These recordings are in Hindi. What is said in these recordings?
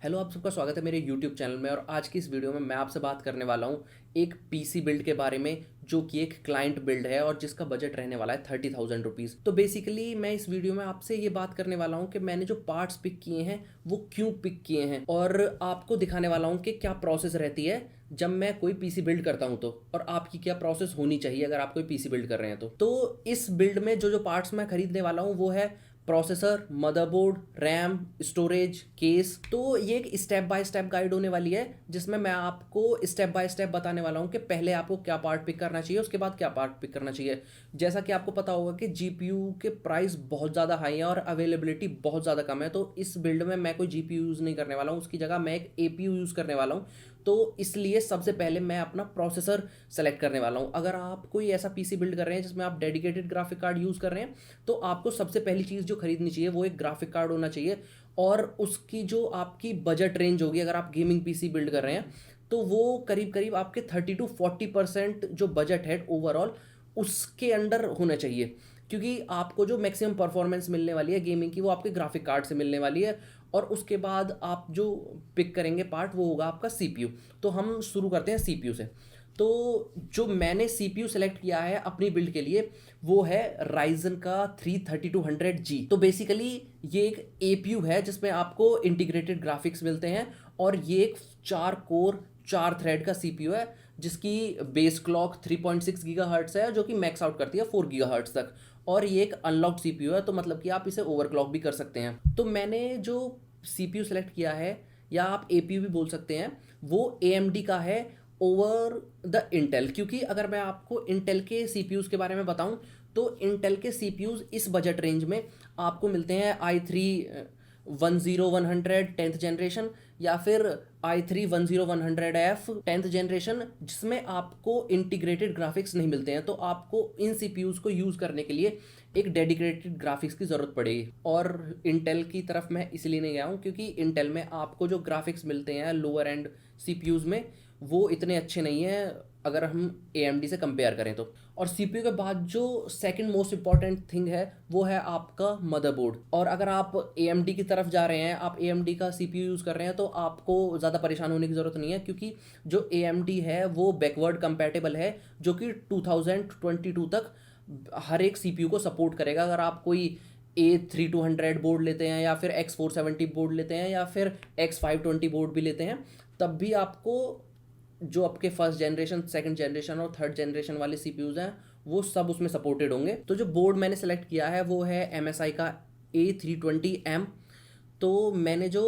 हेलो, आप सबका स्वागत है मेरे यूट्यूब चैनल में। और आज की इस वीडियो में मैं आपसे बात करने वाला हूँ एक पीसी बिल्ड के बारे में, जो कि एक क्लाइंट बिल्ड है और जिसका बजट रहने वाला है 30,000 रुपीज़। तो बेसिकली मैं इस वीडियो में आपसे ये बात करने वाला हूँ कि मैंने जो पार्ट्स पिक किए हैं वो क्यों पिक किए हैं, और आपको दिखाने वाला हूँ कि क्या प्रोसेस रहती है जब मैं कोई पीसी बिल्ड करता हूँ तो, और आपकी क्या प्रोसेस होनी चाहिए अगर आप कोई पीसी बिल्ड कर रहे हैं तो इस बिल्ड में जो जो पार्ट्स मैं खरीदने वाला हूँ वो है processor, motherboard, RAM, storage, case. तो ये एक स्टेप बाय स्टेप गाइड होने वाली है जिसमें मैं आपको स्टेप बाय स्टेप बताने वाला हूँ कि पहले आपको क्या पार्ट पिक करना चाहिए, उसके बाद क्या पार्ट पिक करना चाहिए। जैसा कि आपको पता होगा कि जीपीयू के प्राइस बहुत ज़्यादा हाई है और अवेलेबिलिटी बहुत ज़्यादा कम है, तो इस बिल्ड में मैं कोई जीपीयू यूज़ नहीं करने वाला हूँ, उसकी जगह मैं एक एपीयू यूज़ करने वाला हूँ। तो इसलिए सबसे पहले मैं अपना प्रोसेसर सेलेक्ट करने वाला हूँ। अगर आप कोई ऐसा पीसी बिल्ड कर रहे हैं जिसमें आप डेडिकेटेड ग्राफिक कार्ड यूज़ कर रहे हैं तो आपको सबसे पहली चीज़ जो खरीदनी चाहिए वो एक ग्राफिक कार्ड होना चाहिए। और उसकी जो आपकी बजट रेंज होगी, अगर आप गेमिंग पीसी बिल्ड कर रहे हैं तो वो करीब करीब आपके 30 to 40% जो बजट है ओवरऑल उसके अंडर होना चाहिए, क्योंकि आपको जो मैक्सिमम परफॉर्मेंस मिलने वाली है गेमिंग की वो आपके ग्राफिक कार्ड से मिलने वाली है। और उसके बाद आप जो पिक करेंगे पार्ट वो होगा आपका सीपीयू। तो हम शुरू करते हैं सीपीयू से। तो जो मैंने सीपीयू सेलेक्ट किया है अपनी बिल्ड के लिए वो है राइजन का 3200G। तो बेसिकली ये एक एपीयू है जिसमें आपको इंटीग्रेटेड ग्राफिक्स मिलते हैं, और ये एक 4 कोर 4 थ्रेड का सीपीयू है जिसकी बेस क्लॉक 3.6 गीगाहर्ट्ज़ है, जो कि मैक्स आउट करती है 4 गीगाहर्ट्ज़ तक। और ये एक अनलॉक्ड सीपीयू है, तो मतलब कि आप इसे ओवरक्लॉक भी कर सकते हैं। तो मैंने जो सीपीयू सेलेक्ट किया है, या आप एपीयू भी बोल सकते हैं, वो एएमडी का है ओवर द इंटेल। क्योंकि अगर मैं आपको इंटेल के सीपीयूज़ के बारे में बताऊं तो इंटेल के सीपीयूज़ इस बजट रेंज में आपको मिलते हैं i3 10100 10th जनरेशन, या फिर i3 10100F 10th जनरेशन, जिसमें आपको इंटीग्रेटेड ग्राफिक्स नहीं मिलते हैं। तो आपको इन सीपीयूज़ को यूज़ करने के लिए एक डेडिकेटेड ग्राफिक्स की ज़रूरत पड़ेगी। और इंटेल की तरफ मैं इसलिए नहीं गया हूँ क्योंकि इंटेल में आपको जो ग्राफिक्स मिलते हैं लोअर एंड सीपीयूज़ में वो इतने अच्छे नहीं हैं अगर हम AMD से कंपेयर करें तो। और सीपीयू के बाद जो सेकंड मोस्ट इंपॉर्टेंट थिंग है वो है आपका मदरबोर्ड। और अगर आप AMD की तरफ जा रहे हैं, आप AMD का सीपीयू यूज़ कर रहे हैं, तो आपको ज़्यादा परेशान होने की ज़रूरत नहीं है, क्योंकि जो AMD है वो बैकवर्ड कंपैटिबल है, जो कि 2022 तक हर एक सीपीयू को सपोर्ट करेगा। अगर आप कोई A3200 बोर्ड लेते हैं, या फिर X470 बोर्ड लेते हैं, या फिर X520 बोर्ड भी लेते हैं, तब भी आपको जो आपके फर्स्ट जनरेशन, सेकंड जनरेशन और थर्ड जनरेशन वाले सीपीयूज हैं वो सब उसमें सपोर्टेड होंगे। तो जो बोर्ड मैंने सेलेक्ट किया है वो है MSI का A320M। तो मैंने जो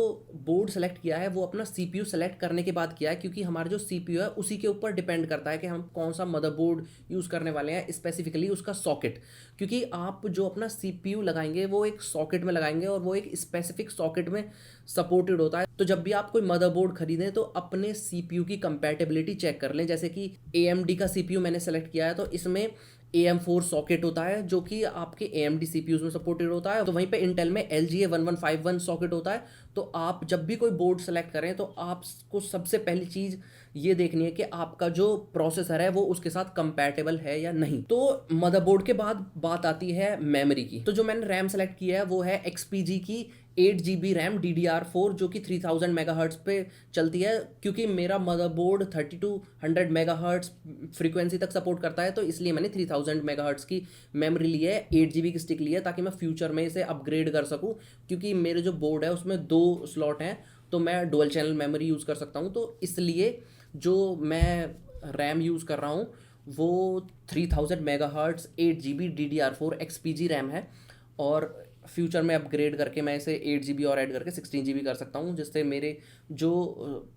बोर्ड सेलेक्ट किया है वो अपना सीपीयू सेलेक्ट करने के बाद किया है, क्योंकि हमारा जो सीपीयू है उसी के ऊपर डिपेंड करता है कि हम कौन सा मदरबोर्ड यूज़ करने वाले हैं, स्पेसिफिकली उसका सॉकेट। क्योंकि आप जो अपना सीपीयू लगाएंगे वो एक सॉकेट में लगाएंगे, और वो एक स्पेसिफिक सॉकेट में सपोर्टेड होता है। तो जब भी आप कोई मदरबोर्ड खरीदें तो अपने सीपीयू की कंपैटिबिलिटी चेक कर लें। जैसे कि AMD का सीपीयू मैंने सेलेक्ट किया है तो इसमें AM4 सॉकेट होता है, जो कि आपके AMD CPUs में सपोर्टेड होता है। तो वहीं पे इंटेल में LGA1151 सॉकेट होता है। तो आप जब भी कोई बोर्ड सेलेक्ट करें तो आपको सबसे पहली चीज़ ये देखनी है कि आपका जो प्रोसेसर है वो उसके साथ कंपैटिबल है या नहीं। तो मदरबोर्ड के बाद बात आती है मेमोरी की। तो जो मैंने रैम सेलेक्ट किया है वो है XPG की 8 GB रैम DDR4, जो कि 3000 मेगाहर्ट्ज़ पे चलती है। क्योंकि मेरा मदरबोर्ड 3200 मेगाहर्ट्ज़ फ्रीक्वेंसी तक सपोर्ट करता है, तो इसलिए मैंने 3000 मेगाहर्ट्ज़ की मेमोरी ली है, 8 GB की स्टिक ली है, ताकि मैं फ्यूचर में इसे अपग्रेड कर सकूं। क्योंकि मेरे जो बोर्ड है उसमें 2 स्लॉट हैं, तो मैं डुअल चैनल मेमोरी यूज़ कर सकता हूँ। तो इसलिए जो मैं रैम यूज़ कर रहा हूँ वो 3000 megahertz 8 GB DDR4 XPG RAM है। और फ्यूचर में अपग्रेड करके मैं इसे 8 GB और ऐड करके 16 GB कर सकता हूँ, जिससे मेरे जो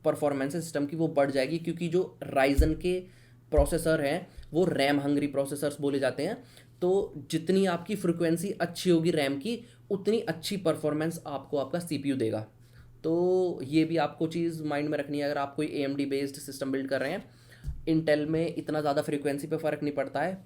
परफॉर्मेंस है सिस्टम की वो बढ़ जाएगी। क्योंकि जो राइजन के प्रोसेसर हैं वो रैम हंग्री प्रोसेसर्स बोले जाते हैं। तो जितनी आपकी फ्रिक्वेंसी अच्छी होगी रैम की, उतनी अच्छी परफॉर्मेंस आपको आपका सीपीयू देगा। तो ये भी आपको चीज़ माइंड में रखनी है अगर आप कोई AMD बेस्ड सिस्टम बिल्ड कर रहे हैं। इंटेल में इतना ज़्यादा फ्रीक्वेंसी पे फ़र्क नहीं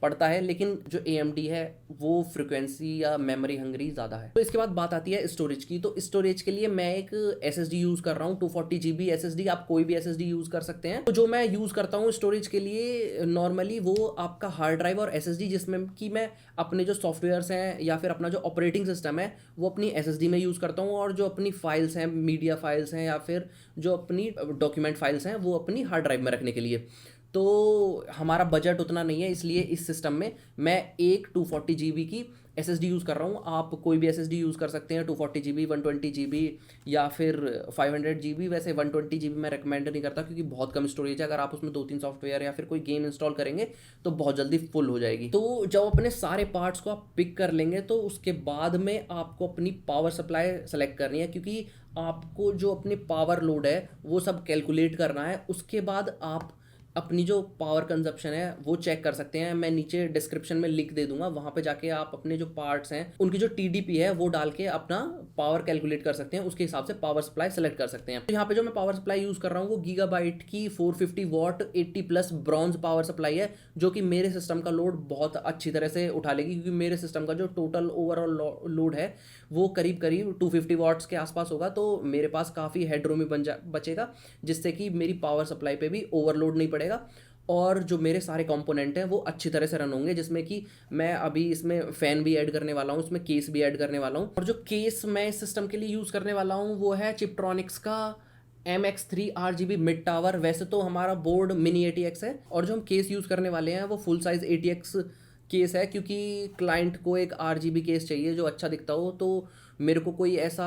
पड़ता है, लेकिन जो AMD है वो फ्रीक्वेंसी या मेमोरी हंगरी ज़्यादा है। तो इसके बाद बात आती है स्टोरेज की। तो स्टोरेज के लिए मैं एक SSD यूज़ कर रहा हूँ, 240 GB SSD। आप कोई भी SSD यूज़ कर सकते हैं। तो जो मैं यूज़ करता हूँ स्टोरेज के लिए नॉर्मली, वो आपका हार्ड ड्राइव और SSD, जिसमें कि मैं अपने जो सॉफ्टवेयर्स हैं या फिर अपना जो ऑपरेटिंग सिस्टम है वो अपनी SSD में यूज़ करता हूँ, और जो अपनी फाइल्स हैं, मीडिया फाइल्स हैं या फिर जो अपनी डॉक्यूमेंट फाइल्स हैं वो अपनी हार्ड ड्राइव में रखने के लिए। तो हमारा बजट उतना नहीं है, इसलिए इस सिस्टम में मैं एक 240 GB की SSD यूज़ कर रहा हूँ। आप कोई भी SSD यूज़ कर सकते हैं, 240 GB, 120 GB या फिर 500 GB। वैसे 120 GB मैं रिकमेंड नहीं करता, क्योंकि बहुत कम स्टोरेज है। अगर आप उसमें 2-3 सॉफ्टवेयर या फिर कोई गेम इंस्टॉल करेंगे तो बहुत जल्दी फुल हो जाएगी। तो जब अपने सारे पार्ट्स को आप पिक कर लेंगे तो उसके बाद में आपको अपनी पावर सप्लाई सेलेक्ट करनी है, क्योंकि आपको जो अपनी पावर लोड है वो सब कैलकुलेट करना है। उसके बाद आप अपनी जो पावर कंजप्शन है वो चेक कर सकते हैं। मैं नीचे डिस्क्रिप्शन में लिंक दे दूंगा, वहां पे जाके आप अपने जो पार्ट्स हैं उनकी जो TDP है वो डाल के अपना पावर कैलकुलेट कर सकते हैं। उसके हिसाब से पावर सप्लाई सेलेक्ट कर सकते हैं। तो यहाँ पे जो मैं पावर सप्लाई यूज कर रहा हूँ वो गीगाबाइट की 450 वॉट 80+ ब्रॉन्ज पावर सप्लाई है, जो कि मेरे सिस्टम का लोड बहुत अच्छी तरह से उठा लेगी, क्योंकि मेरे सिस्टम का जो टोटल ओवरऑल लोड है वो करीब करीब 250 वॉट्स के आसपास होगा। तो मेरे पास काफ़ी हेडरूम बचेगा, जिससे कि मेरी पावर सप्लाई पे भी ओवरलोड नहीं पड़ेगा, और जो मेरे सारे कंपोनेंट हैं वो अच्छी तरह से रन होंगे। जिसमें कि मैं अभी इसमें फ़ैन भी ऐड करने वाला हूँ, इसमें केस भी ऐड करने वाला हूँ। और जो केस मैं इस सिस्टम के लिए यूज़ करने वाला हूँ वो है चिपट्रॉनिक्स का MX3 RGB मिड टावर। वैसे तो हमारा बोर्ड मिनी ATX है, और जो हम केस यूज़ करने वाले हैं वो फुल साइज़ ATX केस है, क्योंकि क्लाइंट को एक RGB केस चाहिए जो अच्छा दिखता हो। तो मेरे को कोई ऐसा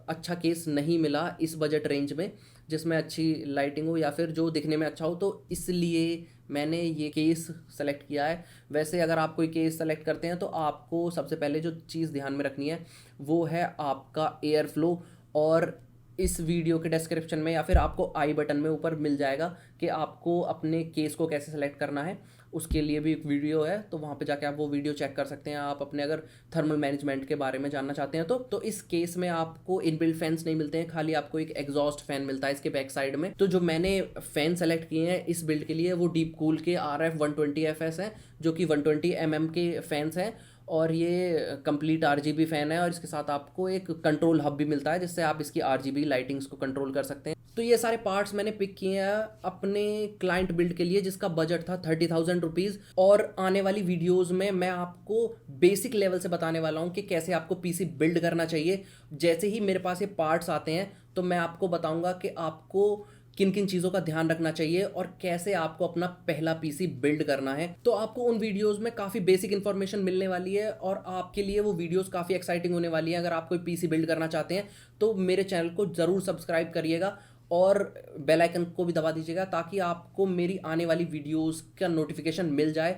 अच्छा केस नहीं मिला इस बजट रेंज में जिसमें अच्छी लाइटिंग हो या फिर जो दिखने में अच्छा हो, तो इसलिए मैंने ये केस सेलेक्ट किया है। वैसे अगर आप कोई केस सेलेक्ट करते हैं तो आपको सबसे पहले जो चीज़ ध्यान में रखनी है वो है आपका एयर फ्लो। और इस वीडियो के डिस्क्रिप्शन में या फिर आपको आई बटन में ऊपर मिल जाएगा कि आपको अपने केस को कैसे सेलेक्ट करना है, उसके लिए भी एक वीडियो है। तो वहाँ पे जाके आप वो वीडियो चेक कर सकते हैं, आप अपने अगर थर्मल मैनेजमेंट के बारे में जानना चाहते हैं तो इस केस में आपको इनबिल्ट फैंस नहीं मिलते हैं, खाली आपको एक एग्जॉस्ट फैन मिलता है इसके बैक साइड में। तो जो मैंने फैन सेलेक्ट किए हैं इस बिल्ड के लिए वो डीप कूल के RF 120 FS हैं, जो कि 120 mm के फैंस हैं, और ये कंप्लीट RGB फ़ैन है। और इसके साथ आपको एक कंट्रोल हब भी मिलता है, जिससे आप इसकी RGB लाइटिंग्स को कंट्रोल कर सकते हैं। तो ये सारे पार्ट्स मैंने पिक किए हैं अपने क्लाइंट बिल्ड के लिए, जिसका बजट था 30,000 रुपीज़। और आने वाली वीडियोज़ में मैं आपको बेसिक लेवल से बताने वाला हूँ कि कैसे आपको PC बिल्ड करना चाहिए। जैसे ही मेरे पास ये पार्ट्स आते हैं तो मैं आपको बताऊँगा कि आपको किन किन चीज़ों का ध्यान रखना चाहिए और कैसे आपको अपना पहला PC बिल्ड करना है। तो आपको उन वीडियोस में काफ़ी बेसिक इन्फॉर्मेशन मिलने वाली है, और आपके लिए वो वीडियोस काफ़ी एक्साइटिंग होने वाली है। अगर आप कोई PC बिल्ड करना चाहते हैं तो मेरे चैनल को ज़रूर सब्सक्राइब करिएगा और बेल आइकन को भी दबा दीजिएगा, ताकि आपको मेरी आने वाली वीडियोस का नोटिफिकेशन मिल जाए।